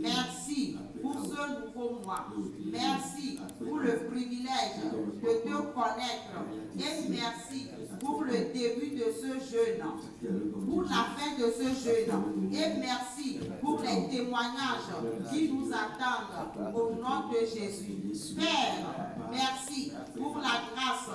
Merci pour ce nouveau mois. Merci pour le privilège de te connaître. Et merci pour le début de ce jeûne, pour la fin de ce jeûne. Et merci pour les témoignages qui nous attendent au nom de Jésus. Père, merci pour la grâce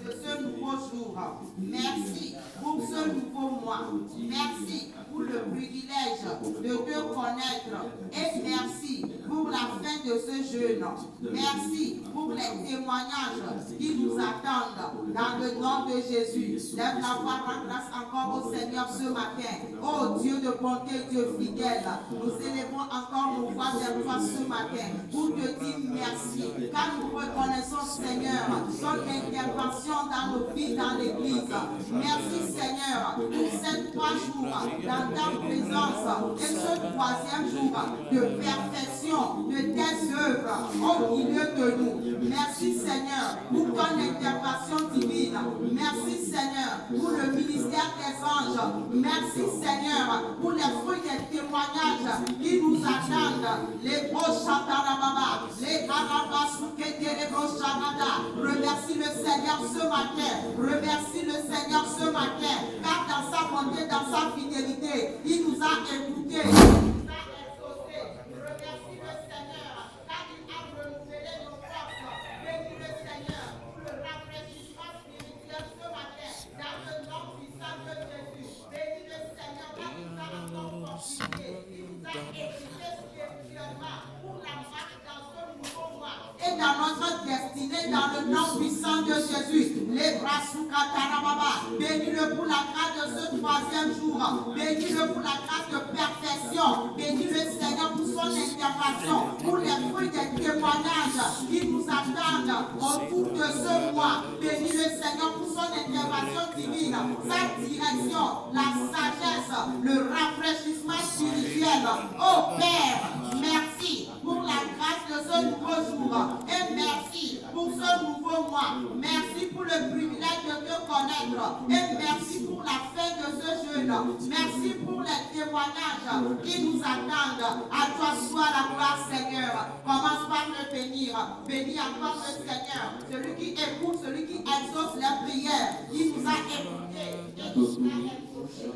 de ce nouveau jour. Merci pour ce nouveau mois. Merci pour le privilège de te connaître. Et merci pour la fin de ce jeûne. Merci pour les témoignages qui nous attendent dans le nom de Jésus. Lève la voix, rends grâce encore au Seigneur ce matin. Oh Dieu de bonté, Dieu fidèle, nous élevons encore nos voix vers toi ce matin pour te dire merci. Car nous reconnaissons, Seigneur, ton intervention dans nos vies, dans l'Église. Merci, Seigneur, pour ces 3 jours dans ta présence et ce 3e jour de perfection de tes œuvres au milieu de nous. Merci, Seigneur, pour ton intervention divine. Merci, Seigneur, pour le ministère des anges. Merci, Seigneur, pour les fruits des témoignages qui nous attendent. Les gros chantarababa, les arabasoukété, les gros chanada. Remercie le Seigneur ce matin. Remercie le Seigneur ce matin. Car dans sa bonté, dans sa fidélité, il nous a écoutés. Et dans notre destinée, dans le nom puissant de Jésus, les bras sous Katarababa, bénis-le pour la grâce de ce 3e jour, bénis-le pour la grâce de perfection, bénis-le Seigneur pour son intervention, pour les fruits des témoignages qui nous attendent autour de ce mois, bénis-le Seigneur pour son intervention divine, sa direction, la sagesse, le rafraîchissement spirituel. Oh Père, merci pour la grâce de ce nouveau jour. Et merci pour ce nouveau mois. Merci pour le privilège de te connaître. Et merci pour la fin de ce jeûne. Merci pour les témoignages qui nous attendent. À toi soit la gloire, Seigneur. Commence par me bénir. Bénis encore le Seigneur. Celui qui écoute, celui qui exauce les prières. Il nous a écoutés. Et nous a exaucés.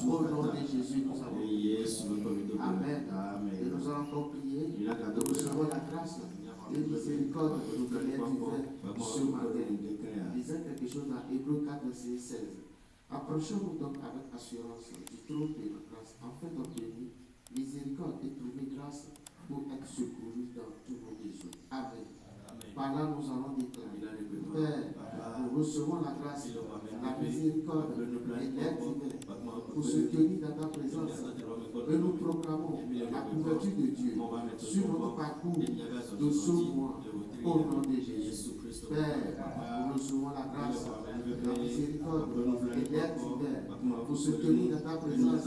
Au nom de Jésus, nous avons. Amen. Et nous allons encore prier. Nous recevons la grâce et la miséricorde de nous donner ce matin. Disait quelque chose dans Hébreux 4, verset 16. Approchons-nous donc avec assurance du trône de la grâce, afin d'obtenir miséricorde et trouver grâce pour être secourus dans tous nos besoins. Amen. Par là, nous allons déclarer. Père, nous recevons la grâce, la miséricorde et l'aide divine pour se tenir dans ta présence. Et nous proclamons la couverture de Dieu sur notre parcours de ce mois au nom de Jésus. Père, nous recevons la grâce, la miséricorde et l'aide divine pour se tenir dans ta présence.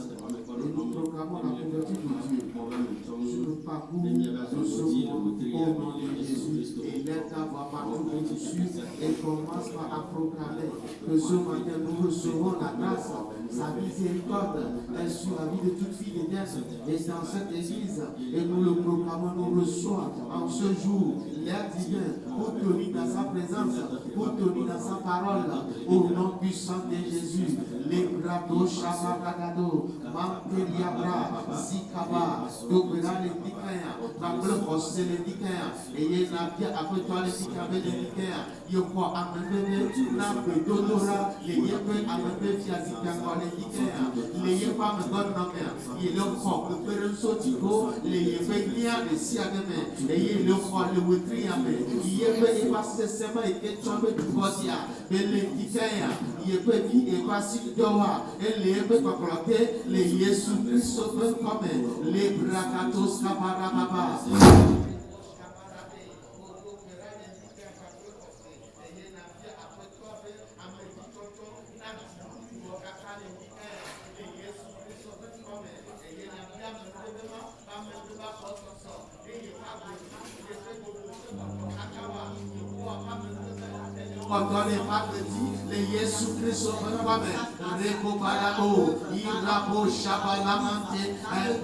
Et nous proclamons la couverture de Dieu sur notre parcours de ce mois au nom de Jésus. Et lève ta voix partout où tu suis et commence par à proclamer que ce matin nous recevons la grâce, sa miséricorde est sur la vie de toute fille de Dieu et dans cette église. Et nous le proclamons, nous recevons en ce jour l'aide divine pour tenir dans sa présence, pour tenir dans sa parole, au nom puissant de Jésus. Les brado, Shabaragado, Mampeliabra, Zikaba, Dobera les Dikaya, Mamlokos les Dikaya, et Yenabia après toi les Dikaya, les Dikaya, Yoko Amene, Nabe Dodora, les Yepe Amene Fiazika, les Dikaya, les Yepa Megonamer, Yeloko, le Perensotico, les Yepenia, les Siademe, et Yeloko, le Witriame, Yepe et Passe Sema et Ketchome du Bosia, et les Dikaya, Yepe et Passi Doa, et les Yepe Paplote, les Yesu Christo comme les Brakatos Kabarababa. pendant les vendredis, les Jésus Christ au toi-même. Reko Balabo, Irabo Shabalamante,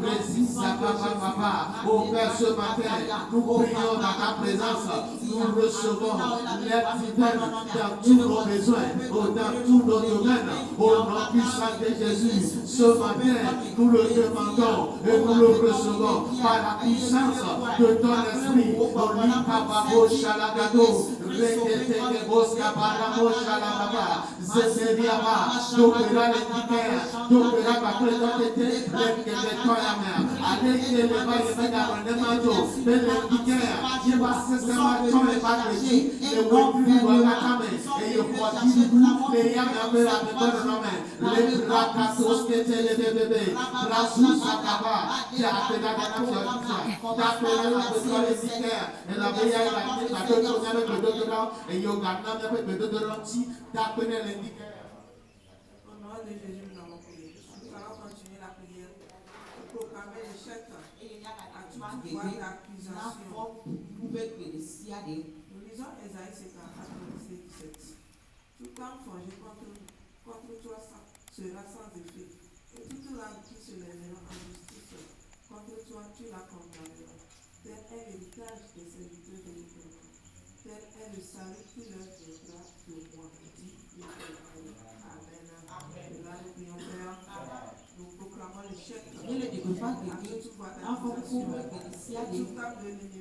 Précisa Papa. Au Père, ce matin, nous prions dans ta présence. Nous recevons l'aide divine dans tous nos besoins, dans tous nos domaines. Au nom puissant de Jésus, ce matin, nous le demandons et nous le recevons par la puissance de ton esprit. Olipapabo Shalagado, Rekete Boska Baramo Shalababa, Zezeriaba, d'opéra l'indicaire, d'opéra Bakredote, Rekete Toyama, Aleke le Bayabada Rendemato, de l'indicaire, qui va systématiquement les Bakreji, le Wokru Wakame, et le Kwadibu, les Yamabé la méthode nommée, les Brakatos qui étaient les bébés, Brazou Sakaba, qui a appelé la Ganafia, qui a appelé la méthode l'indicaire, et la veille la doctorant avec le doctorant, et Yogana avec le doctorant, d'appelé l'indicaire. Au nom de Jésus, nous allons prier. Nous allons continuer la prière pour proclamer l'échec à toute voie d'accusation. Nous lisons Ésaïe 54, verset 17. Tout homme forgé contre toi sera sans effet, et toute langue qui se lèvera en justice contre toi, tu la condamneras. Tel est l'héritage des serviteurs de l'Éternel. Tel est le salut qui leur viendra de moi, dit l'Éternel. Amen. Et là, nous prions, Père. Nous proclamons l'échec à toute voie d'accusation, toute table de l'ennemi.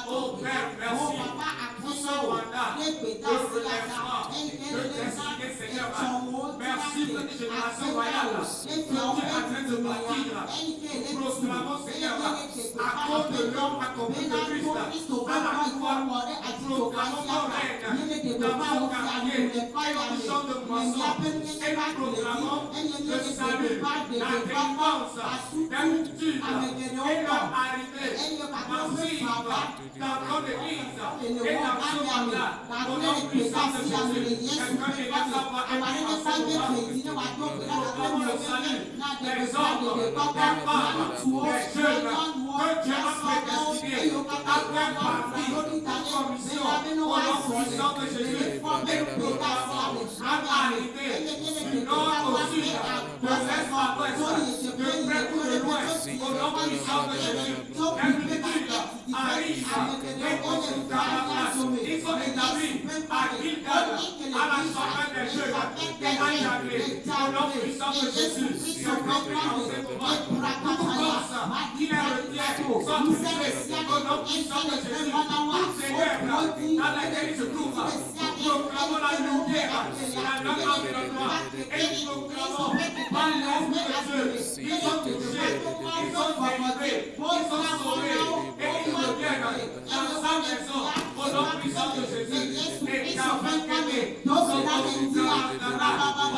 Oh Père, merci pour ce mandat de relèvement, de destiné, Seigneur. Merci pour cette génération royale que tu es en train de bâtir. Nous proclamons, Seigneur, à cause de l'homme accompli de Christ, à la croix, nous proclamons ton règne dans ce quartier, et nous chantons de moisson, et nous proclamons le salut, la défense, d'habitude, et leur arrivée massive dans ton église, et dans ce mandat, au nom puissant de Jésus, quelqu'un qui va savoir être en ce moment, nous proclamons le salut des hommes, des femmes, des jeunes, que Dieu a prédestinés à faire partie de commission, au nom puissant de Jésus, et nous proclamons à l'arrivée du nord au sud, de l'est à l'ouest, de près ou de loin, au nom puissant de Jésus, l'habitude arrive, et on se camarade, ils sont établis à Gilgal, à la chapelle des jeunes, et à Yahvé, au nom puissant de Jésus, je proclame en ce moment, toute force qui les retient, sont brisées, au nom puissant de Jésus, toutes ces lèvres dans lesquelles ils se trouvent, proclamons la lumière, la langue environnement, et nous proclamons par l'œuvre de Dieu, ils sont touchés, ils sont délivrés, ils sont sauvés, et ils reviennent dans sa maison, au nom puissant de Jésus, et car vainqués, nous sommes au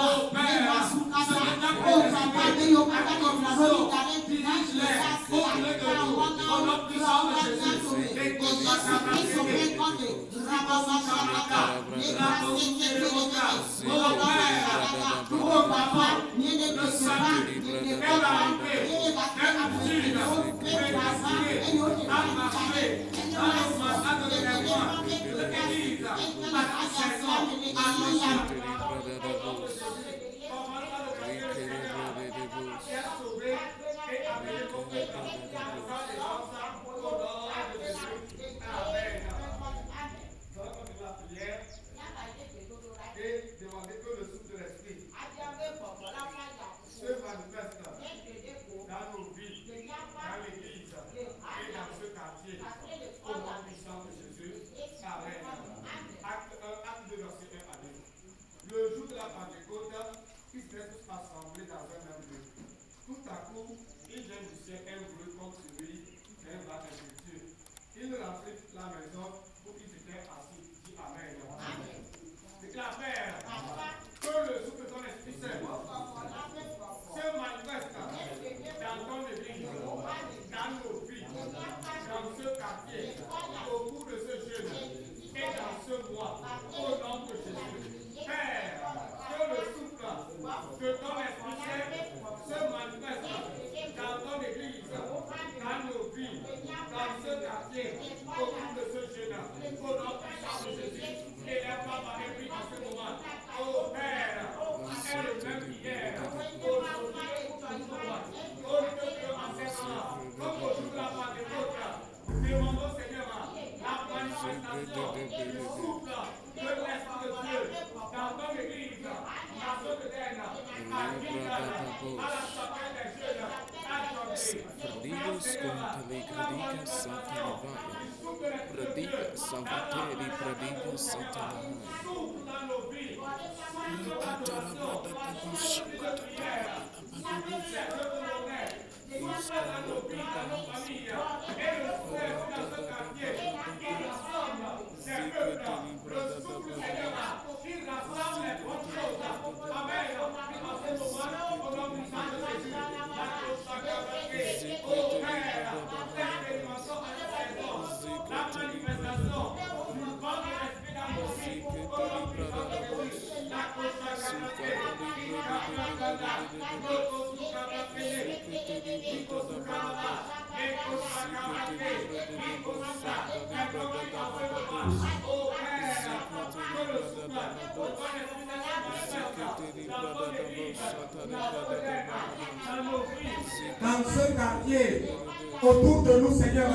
oh Père, ce n'est pas dirige-les au milieu de nous, au nom puissant de Jésus, et que le salut est l'arrivée d'habitude, prédestiné à marcher dans le mandat de l'événement de l'Église, à toute saison, à l'océan. Et demander que le souffle de l'esprit se manifeste dans nos vies, dans l'église et dans ce quartier, au nom puissant de Jésus. Amen. Acte 1, acte 2, verset 1 à 2. Le jour de la Pentecôte, ils étaient tous assemblés dans un même lieu. Tout à coup, il vient du ciel un bruit comme celui d'un vent impétueux. Ils rentraient la maison où ils étaient assis. Dis Amen. Amen. Déclare Père, que le souffle de ton Esprit Saint se manifeste dans ton église, dans nos vies, dans ce quartier, au cours de ce jeûne et dans ce mois, au nom de Jésus. Père, que le souffle de ton Esprit Saint se manifeste dans ton église, dans nos vies, dans ce quartier, au cours de ce jeûne, au nom puissant de Jésus. Et la femme a repris en ce moment. Oh Père, elle est le même hier, aujourd'hui et toujours. Oh Dieu, en ces moments, comme au jour de la Pentecôte, demandons Seigneur la manifestation du souffle de l'Esprit de Dieu dans ton église, dans ce terrain, à Gilgal, à la chapelle des jeunes, à Yahvé. Perdidos contali predica satanavaya. Predica savateri predica satanavaya. Dans ce quartier, autour de nous, Seigneur,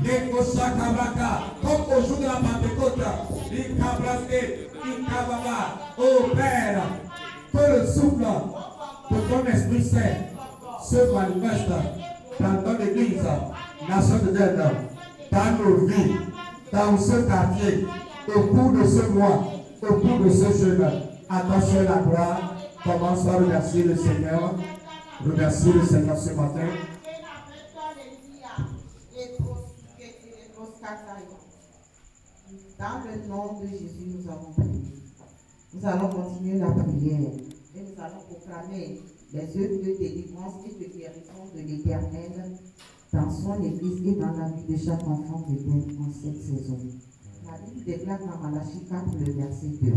les Koshakabaka, comme au jour de la Pentecôte, les Kabraske, les Kababa, ô Père, que le souffle de ton Esprit Saint se manifeste dans ton église, nation de Dieu, dans nos vies, dans ce quartier, au cours de ce mois, au cours de ce jeûne. Attention à la gloire. Commence à remercier le Seigneur. Remercier le Seigneur ce matin. Dans le nom de Jésus, nous avons prié. Nous allons continuer la prière et nous allons proclamer les œuvres de délivrance et de guérison de l'Éternel dans son Église et dans la vie de chaque enfant de Dieu en cette saison. La Bible déclare dans Malachie 4, le verset 2.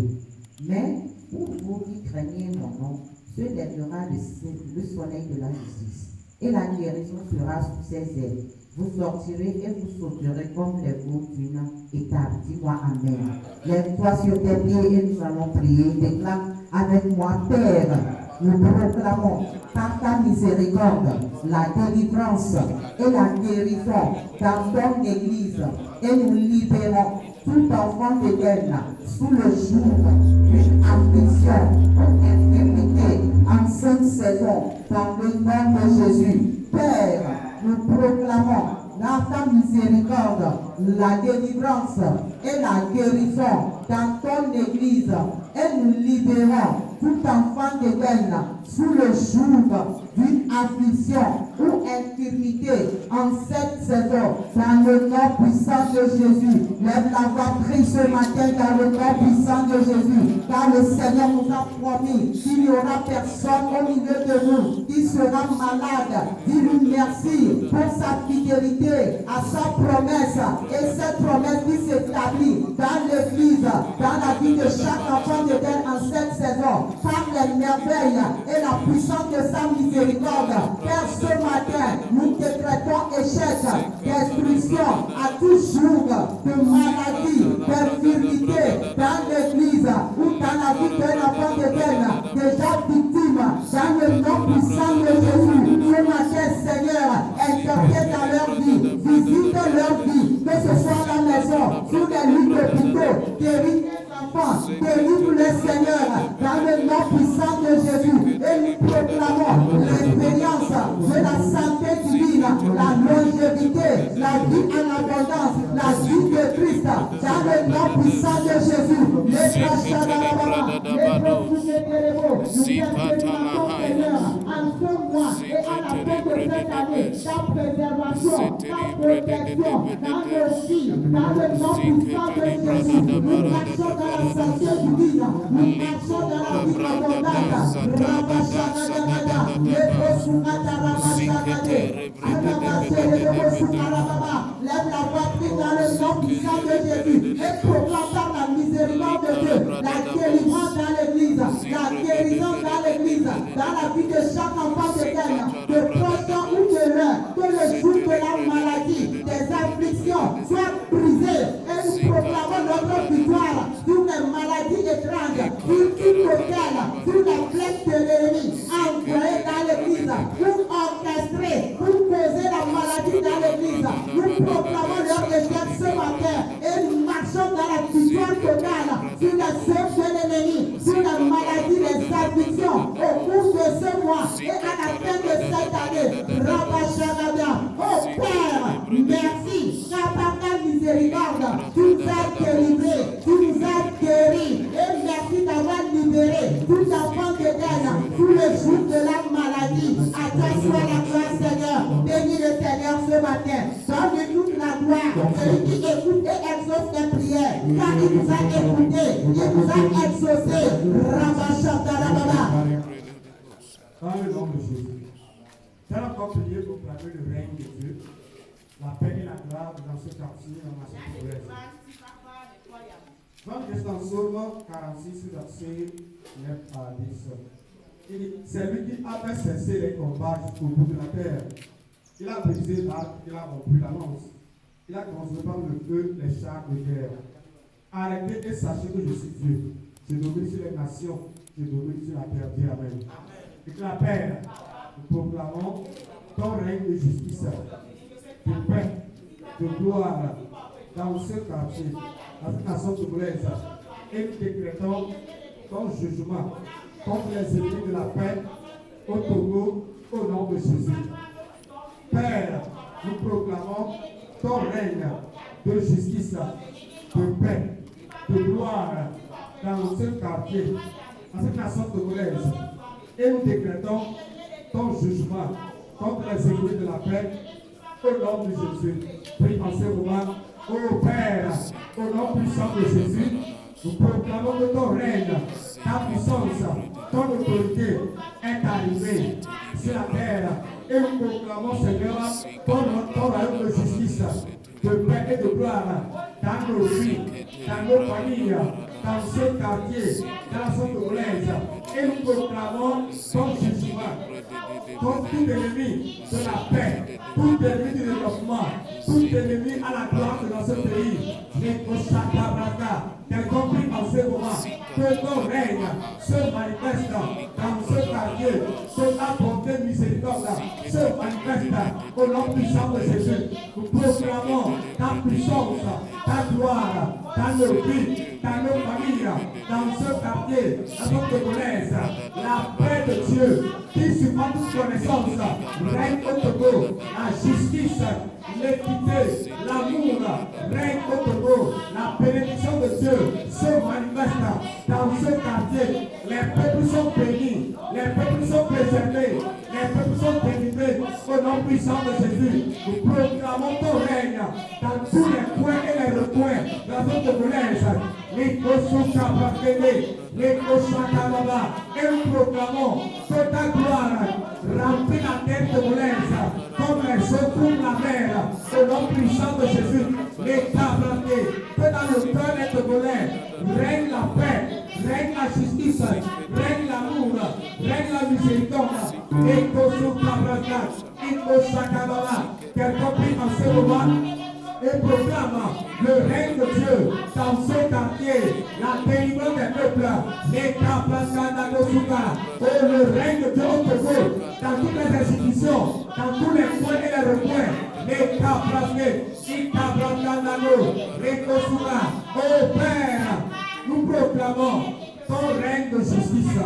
Mais pour vous qui craignez mon nom, se lèvera le soleil de la justice, et la guérison sera sous ses ailes. Vous sortirez et vous sauterez comme les veaux d'une étape. Dis-moi Amen. Lève-toi sur tes pieds et nous allons prier. Déclare avec moi, Père, nous proclamons par ta miséricorde la délivrance et la guérison dans ton Église et nous libérons tout enfant d'Éden sous le joug d'une affliction ou infirmité en cette saison dans le nom de Jésus. Père, nous proclamons dans ta miséricorde la délivrance et la guérison dans ton Église et nous libérons tout enfant d'Éden sous le joug d'une affliction ou infirmité en cette saison dans le nom puissant de Jésus. Lève la voix, prie ce matin dans le nom puissant de Jésus, car le Seigneur nous a promis qu'il n'y aura personne au milieu de nous qui sera malade. Dis-lui merci pour sa fidélité à sa promesse et cette promesse qui s'établit dans l'Église, dans la vie de chaque enfant de Dieu en cette saison, par les merveilles et la puissance de sa miséricorde. Père, ce matin, nous décrétons échec, destruction à tout joug de maladie, d'infirmité dans l'Église ou dans la vie d'un enfant de Dieu déjà victime dans le nom puissant de Jésus. Ce matin, Seigneur, interviens dans leur vie, visite leur vie, que ce soit à la maison, sur les lits d'hôpitaux, guéris les enfants, délivre les Seigneur dans le nom puissant de Jésus. Et nous proclamons l'expérience de la santé divine, la longévité, la vie en abondance, la vie de Christ dans le nom puissant de Jésus. Les en ce mois et à la fin de cette année, ta préservation, ta protection, dans le vie, dans le nom puissant de Jésus. Nous marchons dans la santé divine, nous marchons dans la vie abondante. Lève la voix, prie dans le nom puissant de Jésus et proclame par la miséricorde de Dieu la délivrance dans l'Église, la guérison dans l'Église, dans la vie de chaque enfant de Dieu, de prochain ou de l'un, que le joug de la maladie, des afflictions soit brisé et nous proclamons notre victoire sur les maladies étranges, sur tout hôtel, sur la flèche de l'ennemi, envoyée dans l'Église, pour orchestrer, pour causer la maladie dans l'Église. Nous proclamons leur échec ce matin et nous marchons dans la victoire totale sur les œuvres de l'ennemi, sur la maladie, les afflictions au cours de ce mois et à la fin de cette année. Rabashagada, oh Père, merci, car par ta miséricorde, tu nous as délivrés, tu nous as guéris et merci d'avoir libéré tout enfant de Dieu sous le joug de la maladie. À toi soit la gloire, Seigneur. Bénis le Seigneur ce matin. Donne-nous la gloire. Celui qui écoute et exauce les prières, car il nous a écoutés, il nous a exaucés. Rabashagada. Dans le nom de Jésus. Nous allons encore prier pour proclamer le règne de Dieu, la paix et la gloire dans ce quartier, dans ma cité. Dans Psaume 46, verset 9 à 10. Il dit, c'est lui qui a fait cesser les combats jusqu'au bout de la terre. Il a brisé l'arc, il a rompu la lance. Il a consumé par le feu les chars de guerre. Arrêtez et sachez que je suis Dieu. Je domine sur les nations, je domine sur la terre. Dis Amen. Et que la paix, nous proclamons ton règne de justice, de paix, de gloire dans ce quartier, dans cette nation togolaise. Et nous décrétons ton jugement contre les ennemis de la paix au Togo, au nom de Jésus. Père, nous proclamons ton règne de justice, de paix, de gloire dans ce quartier, dans cette nation togolaise. Et nous décrétons ton jugement contre les ennemis de la paix au nom de Jésus. Prie en ce moment, ô Père, au nom puissant de Jésus, nous proclamons que ton règne, ta puissance, ton autorité est arrivée sur la terre. Et nous proclamons, Seigneur, ton royaume de justice, de paix et de gloire dans nos vies, dans nos familles, dans ce quartier, dans la zone togolaise. Et nous proclamons ton jugement contre tout ennemi de la paix, tout ennemi du développement, tout ennemi à la gloire dans ce pays. Les Koshakabraka, t'as compris en ce moment que ton règne se manifeste dans ce quartier, que ta bonté miséricorde se manifeste au nom puissant de Jésus. Nous proclamons ta puissance, ta gloire dans nos vies, dans nos familles, dans ce quartier, dans notre togolaise. La paix de Dieu qui surpasse toute connaissance règne au Togo. La justice, l'équité, l'amour règne au Togo. La bénédiction de Dieu se manifeste dans ce quartier. Les peuples sont bénis, les peuples sont préservés, les peuples sont délivrés au nom puissant de Jésus. Nous proclamons ton règne dans tous les coins et les recoins de la zone togolaise. Les Koshakabraka, les Koshakababa, et nous proclamons que ta gloire remplit la terre togolaise comme les eaux couvrent la mer au nom puissant de Jésus. Les Kabrake, que dans le cœur des Togolais règne la paix, règne la justice, règne l'amour, règne la miséricorde. Et Koshakabraka, et Koshakababa, quelqu'un prie en ce moment et proclame le règne de Dieu dans ce quartier, la délivrance des peuples, les Kabraka, et le règne de Dieu au Togo, dans toutes les institutions, dans tous les coins et les recoins, les Kabraka, les Kabraka, les Kosuga. Ô Père, nous proclamons ton règne de justice,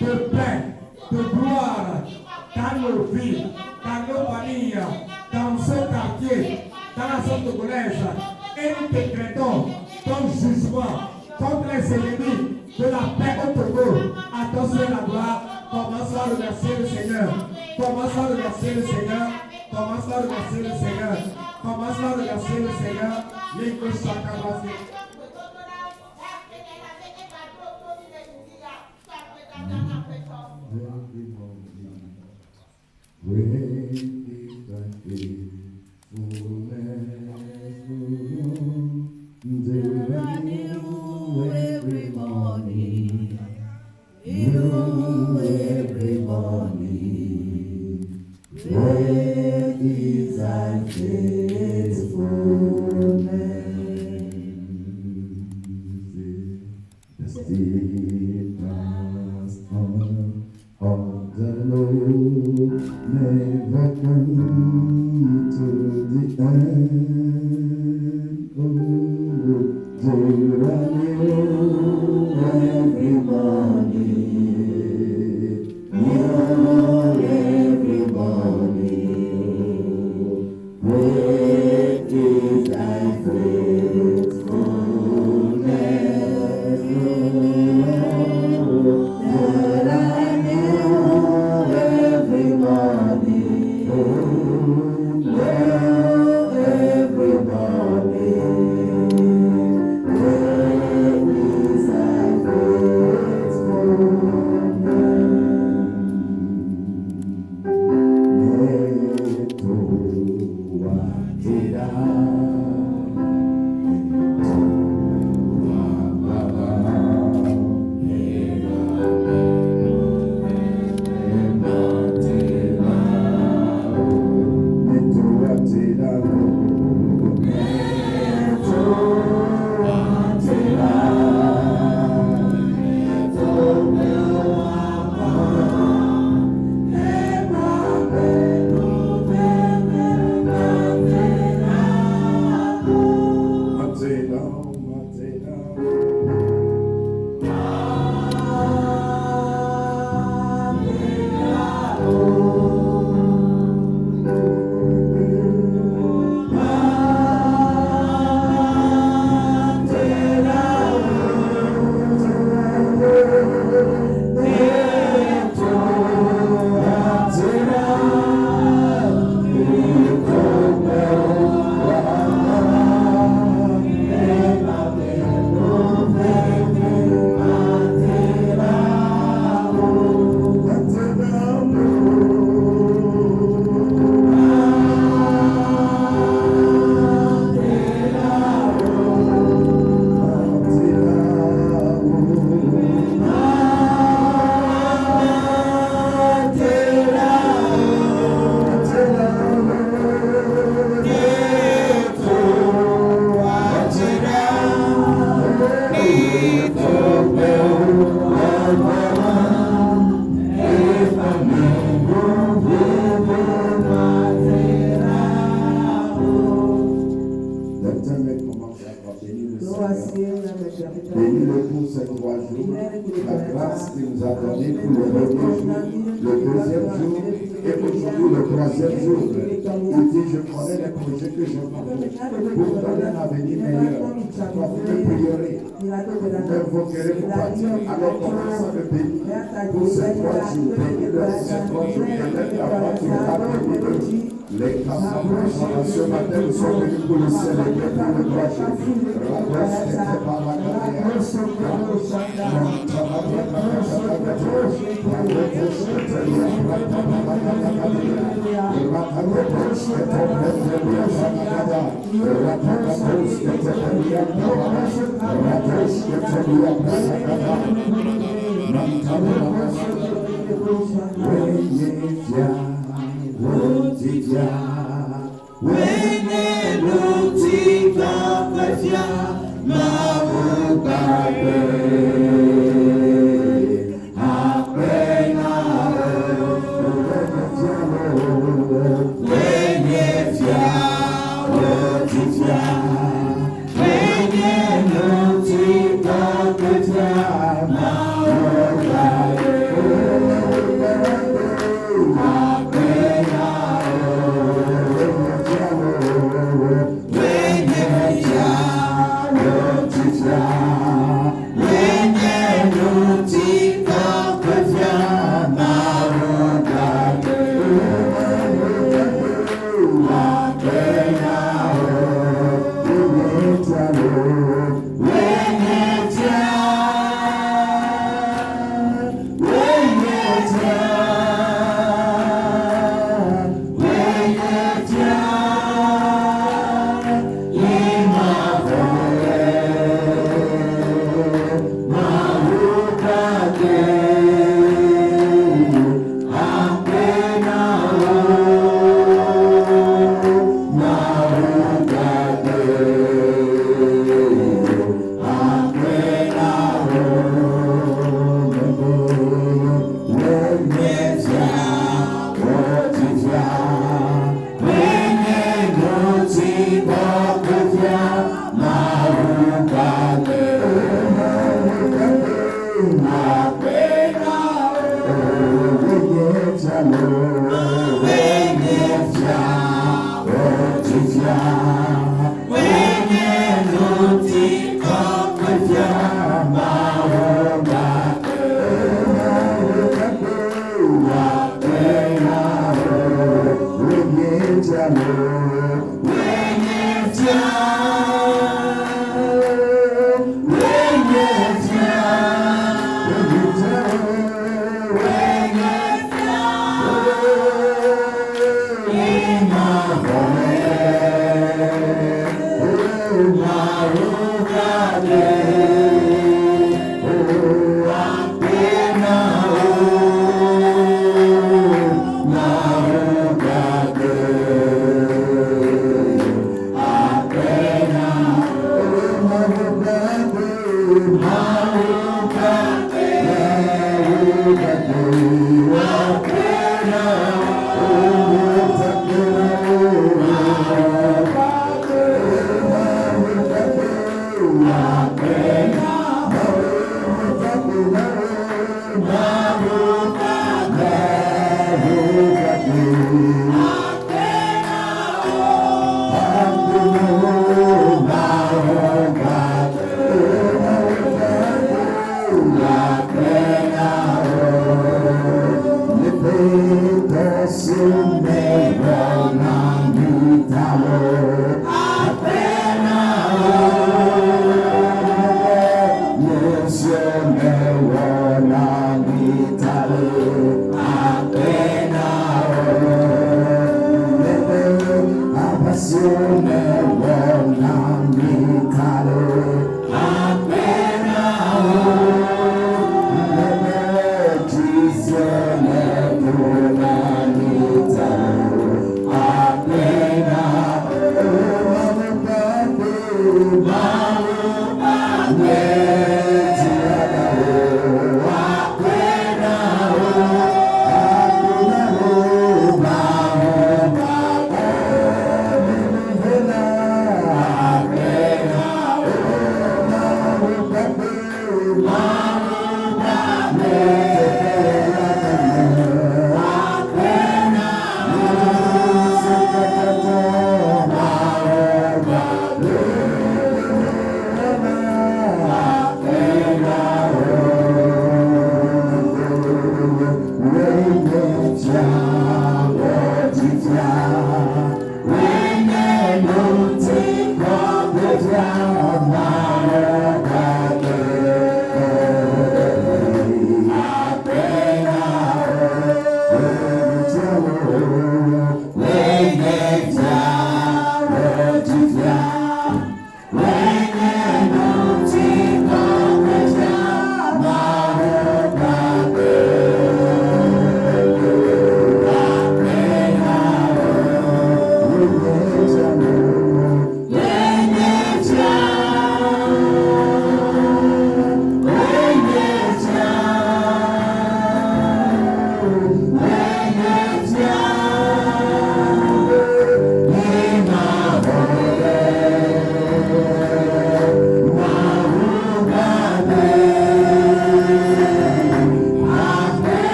de paix, de gloire dans nos vies, dans nos familles, dans ce quartier, dans la zone togolaise. Et nous décrétons ton jugement contre les ennemis de la paix au Togo. Attention la gloire. Commence à remercier le Seigneur. Commence à remercier le Seigneur. Commence à remercier le Seigneur. Commence à remercier le Seigneur. Les Koshakabraka. Every morning, every morning, great is thy faithfulness. The steadfast arm of the Lord never come to the end. Oh, every morning, every morning, great is thy faithfulness. That I know every morning, every morning. Bénis-le pour ces 3 jours, la grâce qu'il nous a donnée pour le premier jour, le deuxième jour et aujourd'hui le 3e jour. Il dit, je connais les projets que j'ai pour vous donner un avenir meilleur. Quand vous me prierez, vous m'invoquerez pour partir. Alors commençons le bénir pour ces 3 jours. Bénis-le pour ces 3 jours. Et même la voix qui va bénir. Les camarades ce matin, nous sommes venus pour le célébrer pour le 3 jours. La grâce qui était par la carrière.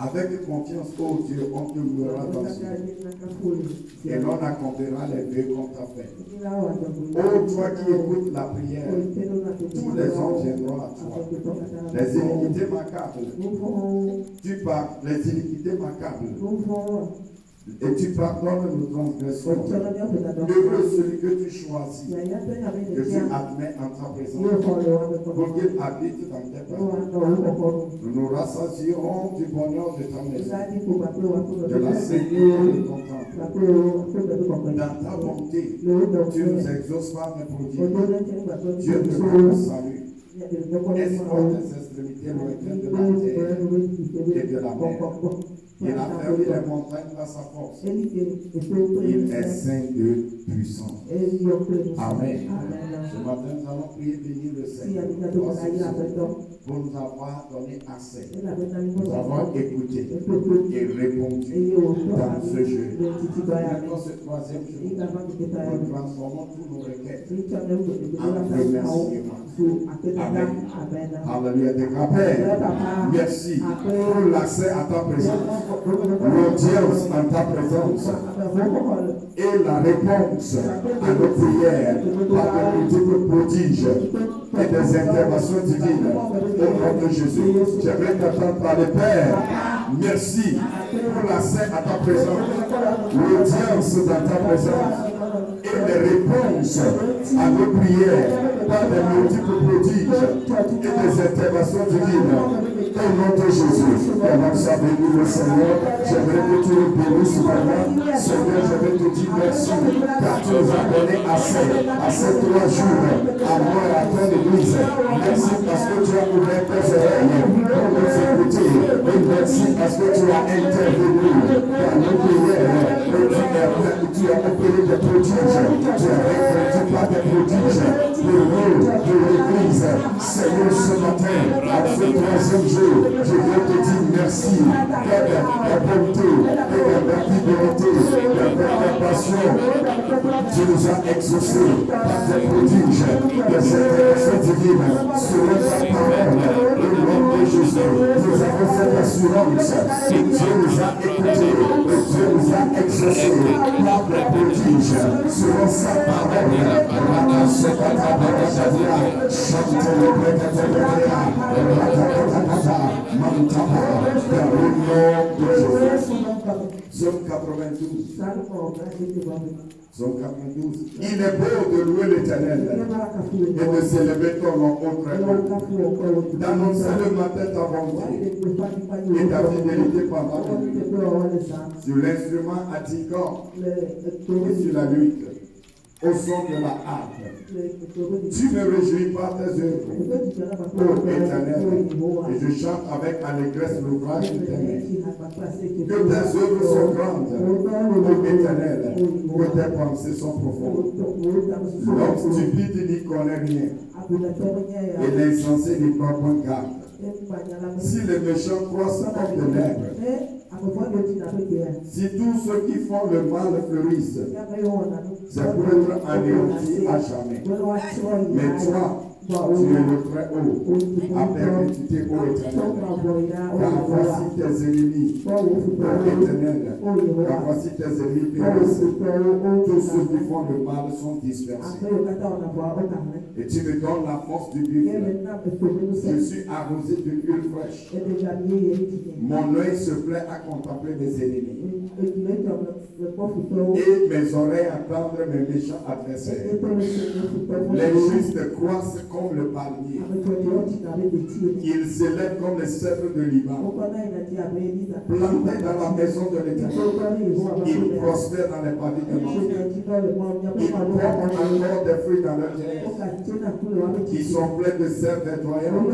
Avec confiance, oh Dieu, on te louera dans ce monde. Et l'on accomplira les vœux qu'on t'a fait. Oh, toi qui écoutes la prière, tous les hommes viendront à toi. Les iniquités m'accablent. Tu parles, les iniquités m'accablent. Et tu pardonnes nos transgressions. Heureux celui que tu choisis, que tu admets en ta présence, pour qu'il habite dans tes présence. Nous nous rassasierons du bonheur de ta maison, de la sécurité de ton temple. Dans ta bonté, tu nous exauces par mes prodiges. Dieu te salue. Espoir des extrémités lointaines de la terre et de la mer. Il a fermé les montagnes par sa force. Il est saint de puissance. Amen. Ce matin, nous allons prier bénir le Seigneur pour nous avoir donné accès. Nous avons écouté et répondu dans ce jeu. Dans ce troisième jour, nous transformons tous nos requêtes en remerciements. Amen. Alléluia. Père, merci pour l'accès à ta présence, l'audience en ta présence et la réponse à nos prières par des multiples prodiges et des interventions divines au nom de Jésus. J'aimerais t'entendre parler, Père. Merci pour l'accès à ta présence, l'audience dans ta présence et les réponses à nos prières par des multiples prodiges et des interventions divines. Au nom de Jésus, pendant que ça bénit le Seigneur, j'aimerais que tu nous bénisses vraiment. Seigneur, je vais te dire merci, car tu nous as donné à ces 3 jours, à moi et à ton Église. Merci parce que tu as ouvert tes oreilles pour nous écouter. Et merci parce que tu as intervenu dans nos prières. Et tu as opéré des prodiges. Tu as répondu par des prodiges pour nous, de l'Église. Seigneur, ce matin, à ce 3e jour, je veux te dire merci pour la bonté et la fidélité, la passion. Tu nous as exaucés par des prodiges, des interventions divines, selon ta parole, au nom de Jésus. Nous avons cette assurance que Dieu nous a écoutés, que Dieu nous a exaucés par des prodiges, selon sa parole. Chantez le Mantaba, dans le nom de Jésus. Psaume 92. Psaume 92. Il est beau de louer l'Éternel et de s'élever ton nom au très haut, d'annoncer le matin ta bonté et ta fidélité pendant la nuit, sur l'instrument à 10 cordes et sur la lutte, au son de la harpe. Tu me réjouis par tes œuvres, ô Éternel, et je chante avec allégresse l'ouvrage de tes mains. Que tes œuvres sont grandes, ô Éternel, que tes pensées sont profondes. L'homme stupide n'y connaît rien, et l'insensé n'y prend point garde. Si les méchants croissent comme des nègres, si tous ceux qui font le mal fleurissent, c'est pour être anéantis à jamais. Mais toi, tu es le très haut, à perpétuité, ô Éternel. Car voici tes ennemis, ô Éternel. Car voici tes ennemis périssent. Tous ceux qui font le mal sont dispersés. Et tu me donnes la force du buffle. Je suis arrosé d'une huile fraîche. Mon œil se plaît à contempler mes ennemis. Et mes oreilles entendre mes méchants adversaires. Les justes croissent comme le palmier. Ils s'élèvent comme les cèdres de Liban. Plantés dans la maison de l'Éternel, ils prospèrent dans les pavés de l'enfer. Ils portent encore des fruits dans leur terre, qui sont pleins de sève verdoyante,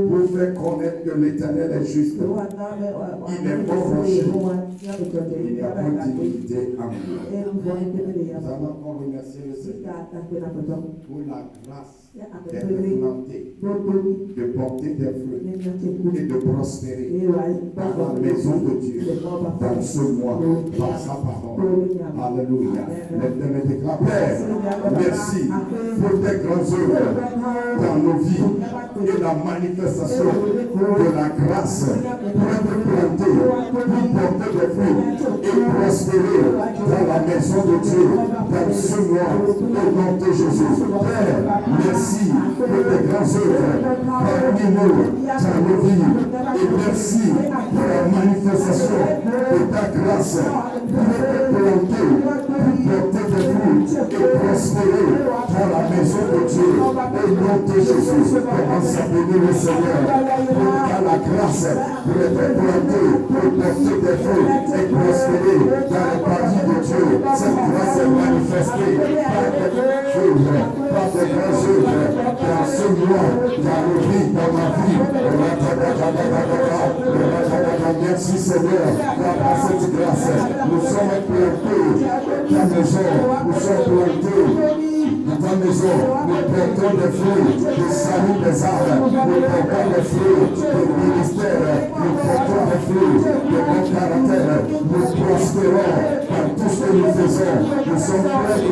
pour faire connaître que l'Éternel est juste. Il est bon rocher. Il n'y a pas d'iniquité en lui. Nous allons encore remercier le Seigneur pour la grâce d'être planté, de porter des fruits et de prospérer dans la maison de Dieu, dans ce mois, par sa parole. Alléluia. L'éternel déclare, Père, merci pour tes grandes œuvres dans nos vies et la manifestation de la grâce pour être planté, pour porter des fruits et prospérer dans la maison de Dieu, dans ce mois, au nom de Jésus. Père, merci pour tes grandes œuvres parmi nous, dans nos vies, et merci pour la manifestation de ta grâce pour être planté, pour porter des fruits et prospérer dans la maison de Dieu, au nom de Jésus. Commence à bénir le Seigneur pour la grâce pour être planté, pour porter des fruits et prospérer dans le paradis de Dieu. Cette grâce est manifestée par des œuvres, par des grandes œuvres dans ce mois, dans nos vies, dans ma vie. Merci Seigneur pour cette grâce. Nous sommes plantés dans ta maison, nous sommes plantés dans ta maison, nous portons des fruits, des saluts des âmes, nous portons des fruits, des ministères, nous portons des fruits, de bon caractère, nous prospérons par tout ce que nous faisons. Nous sommes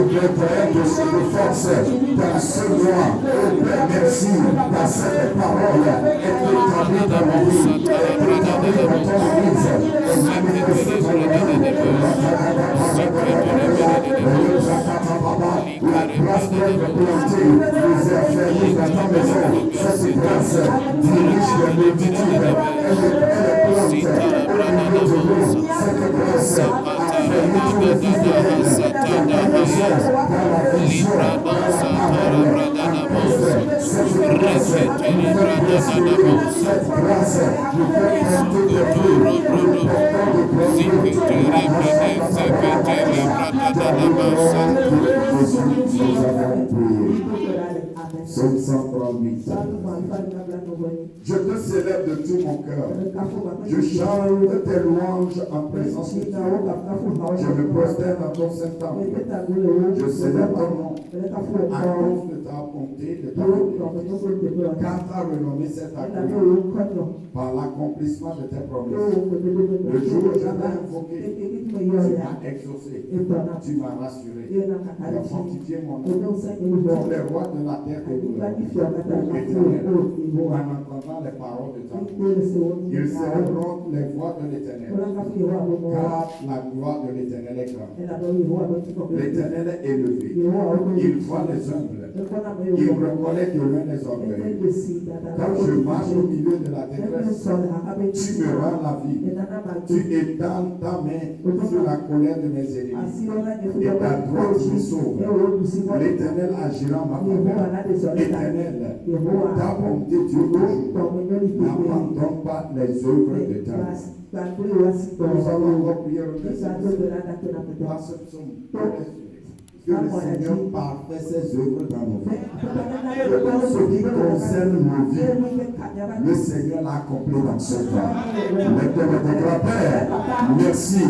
pleins de force dans ce mois. Oh Père, merci dans cette parole est établie dans nos vies. Et dans ton église, et manifestée dans nos vies. La grâce d'être planté, nous affaires dans ta maison. Cette grâce dirige les multitudes. Elle plante au milieu de nous. Cette grâce affaire tous les fils de Dieu dans ta maison, dans la vision, dans la parole. Cette grâce nous fait prospérer. Cette grâce nous fait planter des fruits. Nous portons des prospérités. Nous avons prié. Psaume 138. Je te célèbre de tout mon cœur. Je chante tes louanges en présence de Dieu. Je me prosterne dans ton Saint-Temple. Je célèbre ton nom à cause de ta bonté, de ta fidélité. Car ta renommée s'est accrue par l'accomplissement de tes promesses. Le jour où je t'ai invoqué, tu m'as exaucé. Tu m'as rassuré. Tu as fortifié mon nom. Tous les rois de la terre te louent. Éternel, en entendant les paroles de ta bouche, ils célébreront les voies de l'Éternel, car la gloire de l'Éternel est grande. L'Éternel est élevé. Il voit les humbles. Il reconnaît de loin les orgueilleux. Quand je marche au milieu de la détresse, tu me rends la vie. Tu étends ta main sur la colère de mes ennemis. Et ta droite me sauve. L'Éternel agira en ma faveur. Éternel, ta bonté dure toujours. N'abandonne pas les œuvres de ta main. Nous allons encore prier par ce psaume. Que le Seigneur parfait ses œuvres dans nos vies. Tout ce qui concerne nos vies, le Seigneur l'a accompli dans ce temps. Maintenant, le déclare, Père, merci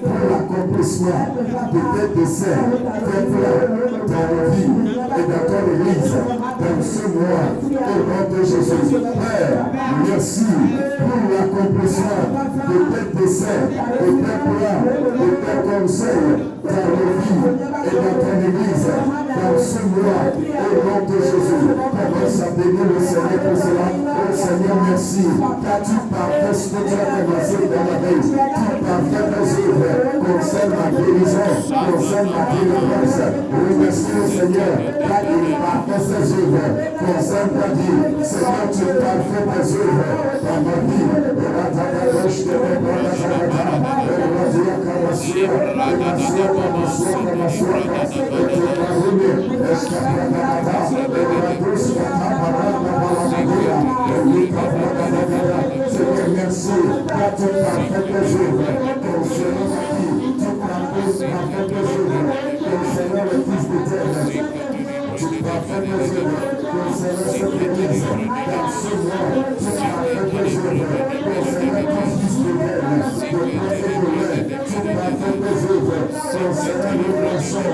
pour l'accomplissement de tes desseins, tes plans dans nos vies et dans ton Église, dans ce mois, au nom de Jésus. Père, merci pour l'accomplissement de tes desseins, de tes plans, de tes conseils dans nos vies et dans ton Église, dans ce mois, au nom de Jésus. Commence à bénir le Seigneur pour cela. Oh Seigneur, merci, car tu parfais ce que tu as commencé dans la veille. Tu parfais tes œuvres, concerne ma guérison, concerne ma délivrance. Remercie le Seigneur, car il parfait ses œuvres, concerne ta vie. Seigneur, tu parfais tes œuvres dans ma vie. Et la gauche de mes bras, la merci, car tu parfait tes œuvres, concernant ma vie, tu parfait tes œuvres, concernant le Fils d'Éternel, tu parfait tes œuvres, concernant cette Église, dans ce mois, tu parfait tes œuvres, concernant ton Fils d'Éternel, le prophète de l'air, tu parfait tes œuvres, concernant le blanchon,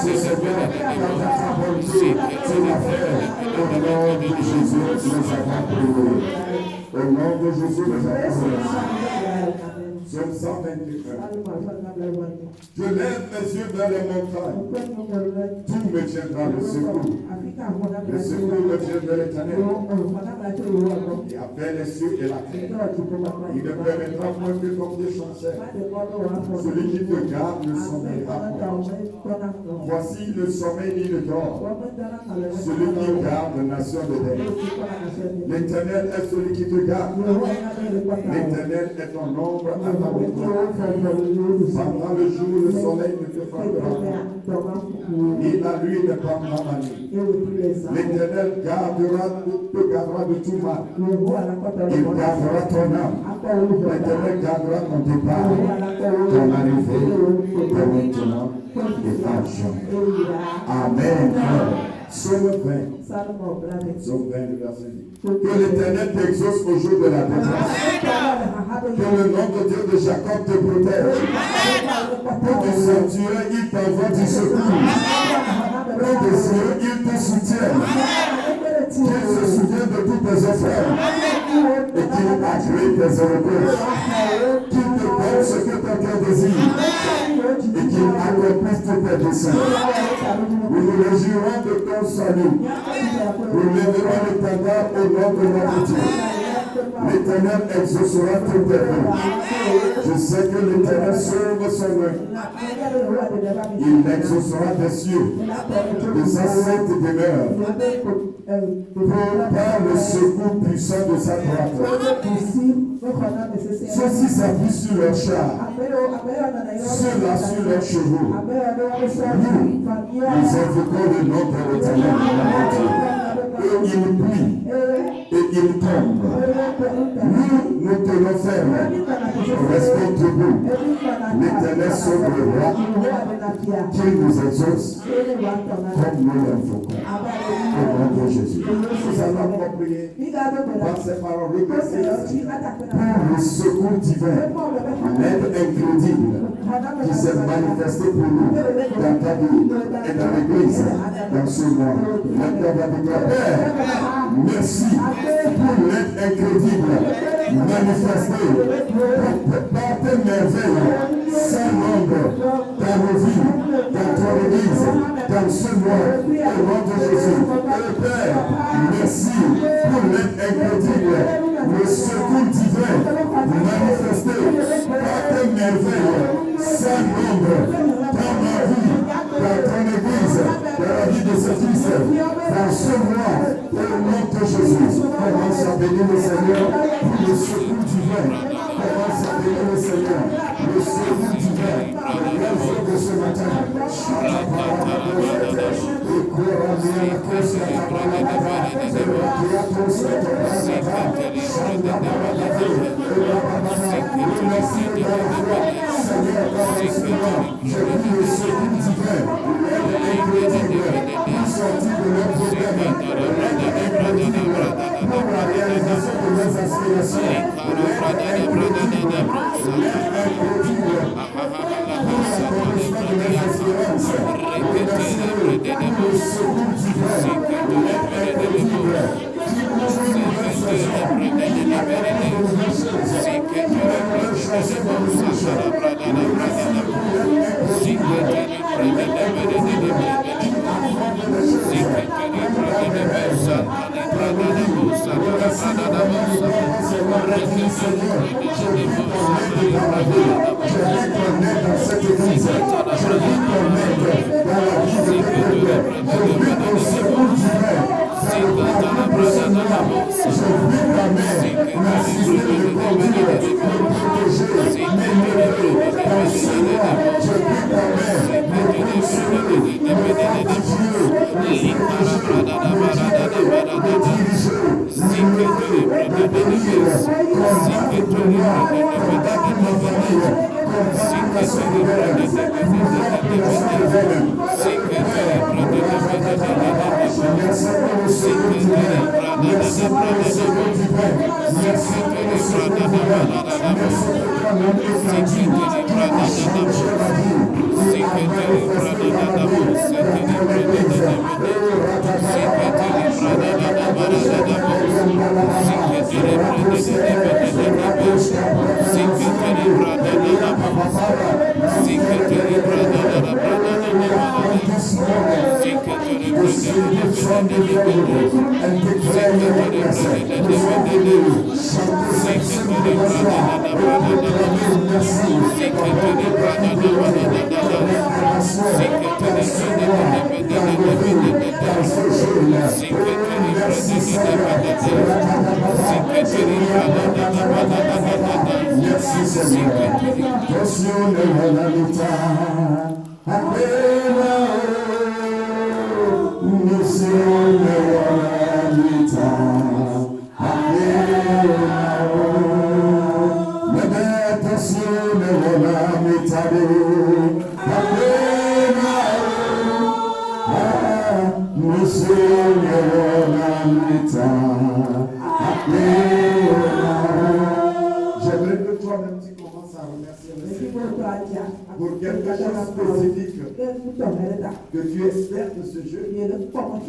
c'est Seigneur, dans ta bonté, tu l'as fait. Au nom de Jésus, nous avons prié. Au nom de Jésus, nous avons prié. Psaume 121. Je lève mes yeux vers les montagnes. Tout me tiendra le secours. Le secours me vient de l'Éternel. Il a fait les cieux et la terre. Il ne permettra point que ton pied chancelle. Celui qui te garde ne sommeillera point. Voici le sommeil ni le dort. Celui qui garde la nation de terre. L'Éternel est celui qui te garde. L'Éternel est ton ombre à ta pendant le jour, le soleil ne te frappera pas, et la nuit ne prendra pas nuit. L'Éternel te gardera de tout mal. Il gardera ton âme. L'Éternel gardera ton départ, ton arrivée, de maintenant et à jamais. Amen. Psaume 20. Psaume 20, le verset 10. Que l'Éternel t'exauce au jour de la détresse. Que le nom de Dieu de Jacob te protège. Que de Saint-Dieu, il t'envoie du secours. Que de cieux, il te soutienne. Qu'il se soutienne de tous tes offres. Et qu'il agrée tes orgues. Qu'il te donne ce que ton cœur désire. Et qu'il accomplisse tous tes desseins. Nous nous réjouirons de ton salut. Nous lèverons l'étendard au nom de notre Dieu. L'Éternel exaucera tout tes vœux. Je sais que l'Éternel sauve son œuvre. Il exaucera des cieux, de sa sainte demeure, par le secours puissant de sa droite. Ceux-ci s'appuient sur leurs chars, ceux-là sur leurs chevaux. Nous invoquons le nom de l'Éternel. Et il plie, et il tombe. Nous tenons ferme, restons debout. L'Éternel sauve le roi, qu'il nous exauce, comme nous l'invoquons. Au nom de Jésus. Nous allons prier par ces paroles remercier pour le secours divin, en aide incrédible, qui s'est manifesté pour nous dans ta vie et dans l'Église, dans ce mois. Maintenant, va déclarer, Père, merci pour l'aide incrédible manifestée par tes merveilles sans nombre dans ce mois, au nom de Jésus. Et Père, merci pour l'aide incrédible, le secours divin manifesté par tes merveilles sans nombre dans ma vie, dans ton église, dans la vie de ce fils. Dans ce mois, au nom de Jésus, commence à bénir le Seigneur pour le secours divin. Commence à bénir le Seigneur, le secours divin. Le jour de ce matin, je prie le secours divin, pour sortir de leurs problèmes, pour la réalisation de leurs aspirations, pour l'accomplissement de leurs espérances, le secours divin, j'aimerais que toi-même tu commences à remercier le Seigneur pour quelque chose de spécifique que tu espères de ce jeu,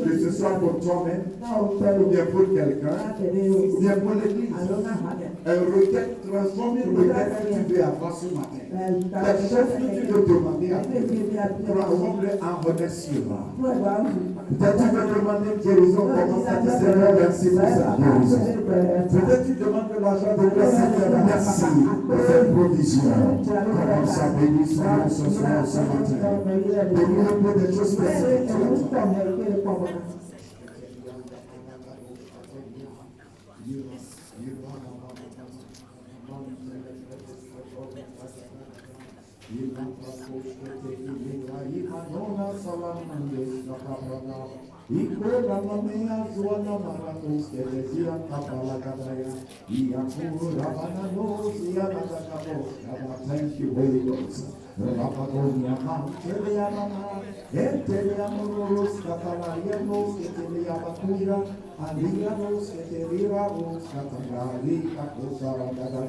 que ce soit pour toi-même, ou bien pour quelqu'un, ou bien pour l'église. Un requête transforme une requête que tu veux avoir ce matin. Quelque chose que tu veux demander à Dieu, transforme-le en remerciement. Peut-être tu veux demander une guérison, commence à dire Seigneur, merci pour cette guérison. Peut-être tu demandes de l'argent de Dieu, Seigneur, merci pour cette provision. Commence à bénir son nom ce soir, ce matin. Bénis-le pour des choses spécifiques. Thank you, Holy Ghost. Rapadonia Mantelia Mama, Entelia Moros, Catalarianos, Etelia Bacuya, Alianos, Etelia Ros, Catalari, Acosa, Gada,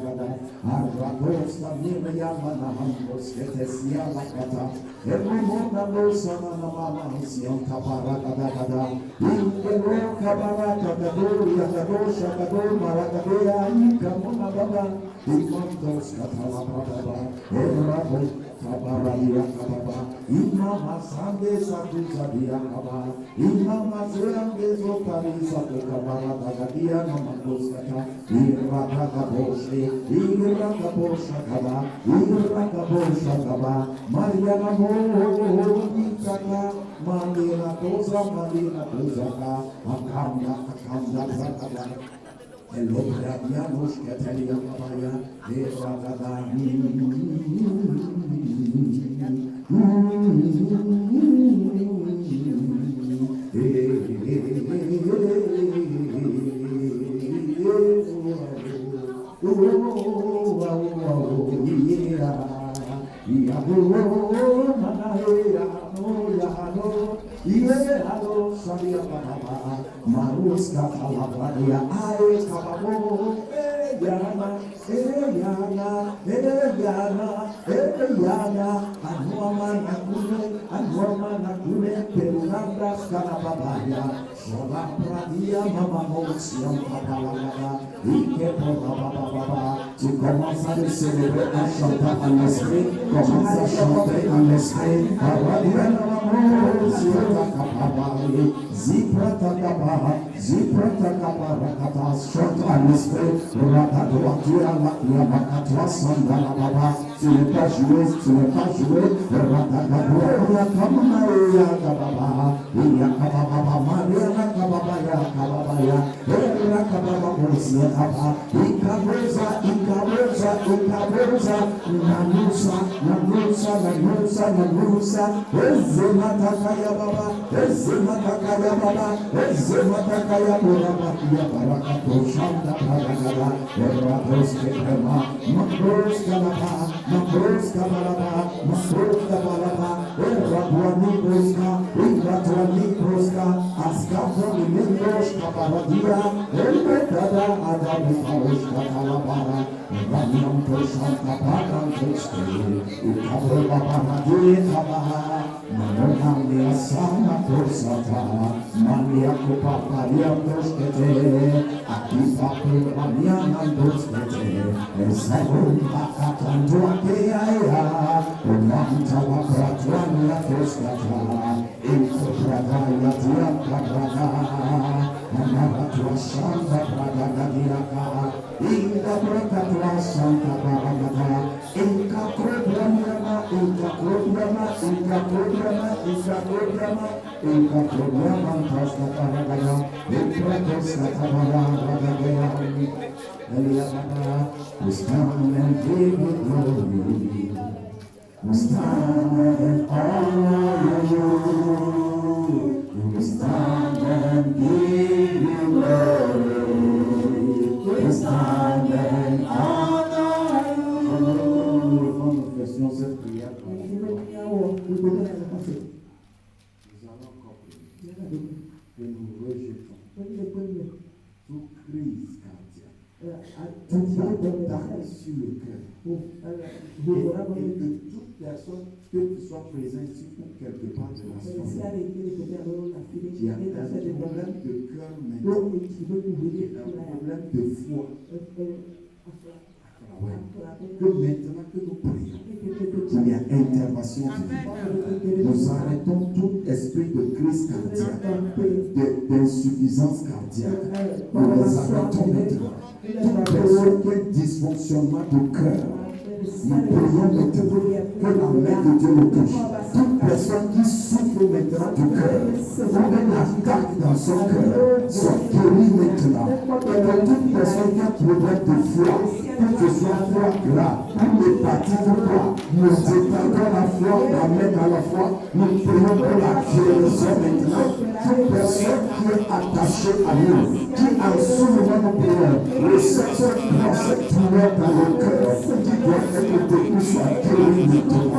Arrados, Tamia Manahambos, Etesia Lacata, Ermona Losana Mama, Sion Taparagada, Ingelo Cabaraka, Gadoria, Gadosha, Gadol, Maracadea, Incamona Baba, Imontos, Catalababa, Errabo. Kabaradia Kababa, Imama Sande Satuzadia Kaba, Imama Zerande Zokarisa Kabara Dagadia Namakoskata, Irakaboshe, Irakabosha Kaba, Irakabosha Kaba, Mariana Mo, Ikaka, Malina Toza, Akanda, Zakaba. Hello, Rabianos, Catalia Kabaya, Eragada. Maruska Palabadia, Ae Kababo, Yana, Anuama Nakune, Perunanda Scarababaya, Shola Pradia, Mama Moxion Papalagada, Ike Baba. Tu commences à le célébrer en chantant en esprit, commence à chanter en esprit, Aradiana Moxion Kapabali, Ziprata Kapara, chante en esprit, Ratadoatia, Yamakatwa, Sandala Baba, tu n'es pas joué, Ratagadoa, Kamaya Kababa, Yakababa, Maria Kababaya, Kababa, Mosia Kaba, Ikabosa, Nanusa, Ezematakaya Baba, Ezematakaya Baba, Barakato, Shanda Baragada, Ratos Kekrema, Makros Kabalaba, Rabuani Kroska, Askafo, Mindos, Kabaradia, Elbekada, Adam, Faroshka, Kalabara, Ramiam Toshan, Kaparan, Toski, Ukabro Babaradi, Kabaha, Manonamia Sama Tosata, Mania Kupaparia Toskete, Akipa Purania Toskete, Esabun Akatan Tuakea, Umanta Wakratuania Toskata, Inkopradaya Tiakabrada, Amaratua Santa Pradagadiaka, Inda Brakatua Santa Baragada, Inka Programa, Tasca Paragada, Inka Tabaragada, Eliababa, we stand and give you glory. We stand and honor you. We stand and give you glory. We stand and honor you. Nous fassions cette prière. Nous allons encore prier. Que nous rejetons toute crise cardiaque, toute attaque sur le cœur. Et que toute personne qui soit présente ici ou quelque part de la soirée qui a un problème de cœur maintenant, un problème de foi, que maintenant que nous prions, qu'il y a intervention divine. Nous arrêtons tout esprit de crise cardiaque, d'insuffisance cardiaque. Nous les arrêtons maintenant. Toute personne qui est dysfonctionnement de cœur, nous prions maintenant que la main de Dieu le touche. Toute personne qui souffre maintenant du cœur, ou une attaque dans son cœur, soit guérie maintenant. Et que toute personne qui a problème de foi, que ce soit foi grave, ou l'hépatite ou quoi, nous étendons la foi, la main à la foi, nous prions pour la guérison maintenant. Toute personne qui est attachée à nous, qui en ce moment nous prions, le sexe prend cette douleur dans le cœur, qui doit être détruit, soit guéri maintenant.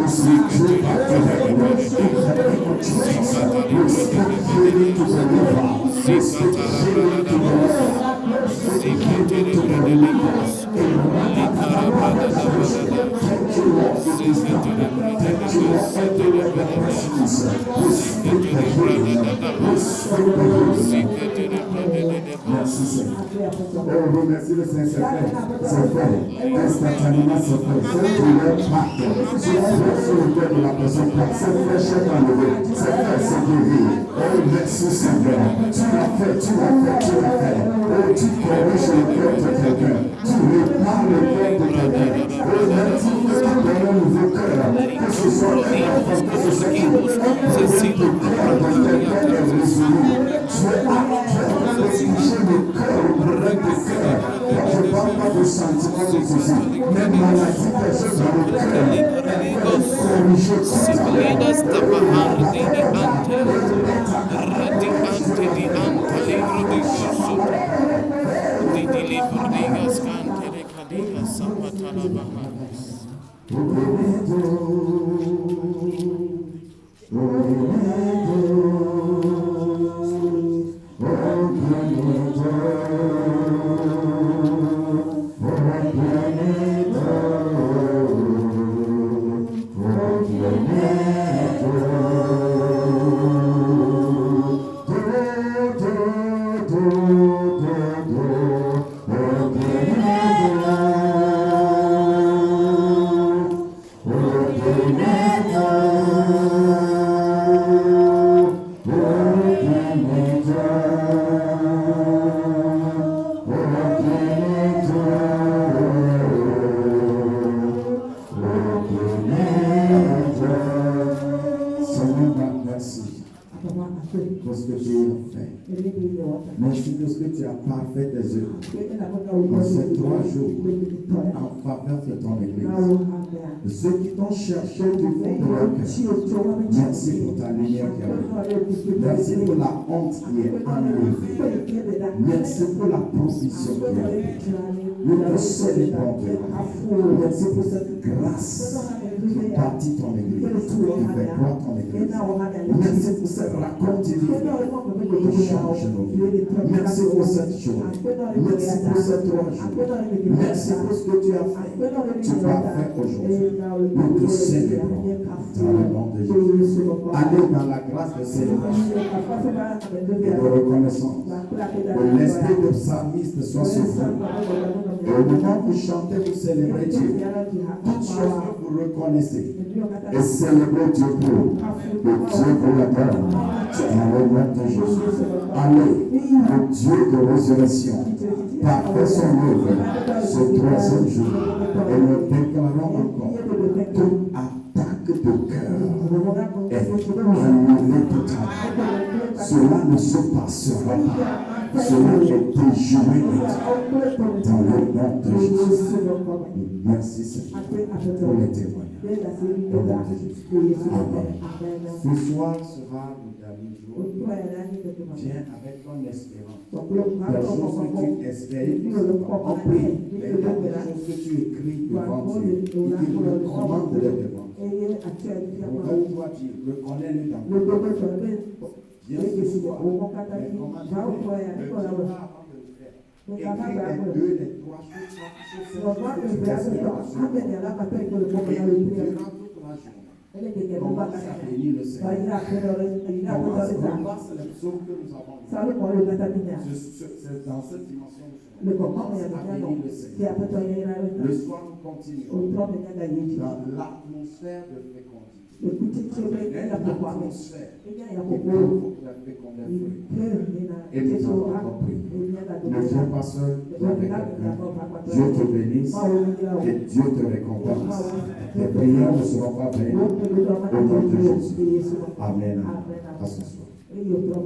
Victory back to heaven. In the name of Jesus, we speak healing to the liver. We speak healing to the liver. We speak healing to the liver. In the name of Jesus, thank you, Lord. Thank you, Lord. Every repercussions. We speak the healing. We speak the healing. Merci Seigneur. Oh, remercie le Saint-Seigneur. C'est fait. Instantanément, c'est fait. Tu leur pacte. Tu fais sur le cœur de la personne. C'est fait, chef enlevé. C'est fait, c'est guéri. Oh, merci Seigneur. Tu l'as fait, tu l'as fait, tu l'as fait. Oh, tu corriges le cœur de quelqu'un. Tu répares le cœur de quelqu'un. Oh, merci que tu donnes un nouveau cœur. Que ce soit un enfant, que ce soit un cœur de quelqu'un est résolu. Tu es en train de toucher le cœur, le problème de cœur. Je ne parle pas de sentiments de ceci, mais maladie personne dans le cœur. Siblidas tapahardi di ante, radi ante di ante libro di Sota, di librigas cante de cadigas sapatala bahadas. Merci de ce que tu as parfait tes œuvres dans ces 3 jours en faveur de ton Église. Ceux qui t'ont cherché du fond de leur cœur, merci pour ta lumière qui arrive. Merci pour la honte qui est enlevée. Merci pour la provision qui est arrivée. Nous te célébrons Dieu. Merci pour cette grâce qui bâtit ton Église, qui fait croire ton Église. Merci pour cette rencontre divine qui change nos vies. Merci pour cette journée. Merci pour ces 3 jours. Merci pour ce que tu as fait. Tu vas faire aujourd'hui. Nous te célébrons dans le nom de Jésus. Allez dans la grâce de célébration et de reconnaissance. Que l'esprit de psalmiste soit sur vous. Et au moment où vous chantez, vous célébrez Dieu. Toutes choses que vous reconnaissez et célébrez Dieu pour. Que Dieu vous la donne dans le nom de Jésus. Allez, le Dieu de résurrection, parfait son œuvre ce 3e jour. Et nous déclarons encore toute attaque de cœur est annulée totalement. Cela ne se passera pas. Cela est déjoué dans le nom de Jésus. Merci Seigneur pour les témoignages. Au nom de Jésus. Amen. Ce soir sera le dernier jour. Viens avec ton espérance. Les choses que tu espères, on prie. Mais les choses que tu écris devant Dieu, il te recommande de les devant. Pourquoi toi tu reconnais-le dans le cœur. Viens ce soir. Mais comment tu fais? Écris les 2, les 3 choses que durant toute la journée. Commence à bénir le Seigneur. Commence les psaumes que nous avons lus. C'est dans cette dimension de commence à bénir le Seigneur. Le soir, nous continuons dans l'atmosphère de fécondité. L'atmosphère qui provoque la fécondité. Et nous avons compris. Ne viens pas seul, viens avec quelqu'un. Dieu te bénisse et Dieu te récompense. Tes prières ne seront pas vaines. Au nom de Jésus. Amen. À ce soir.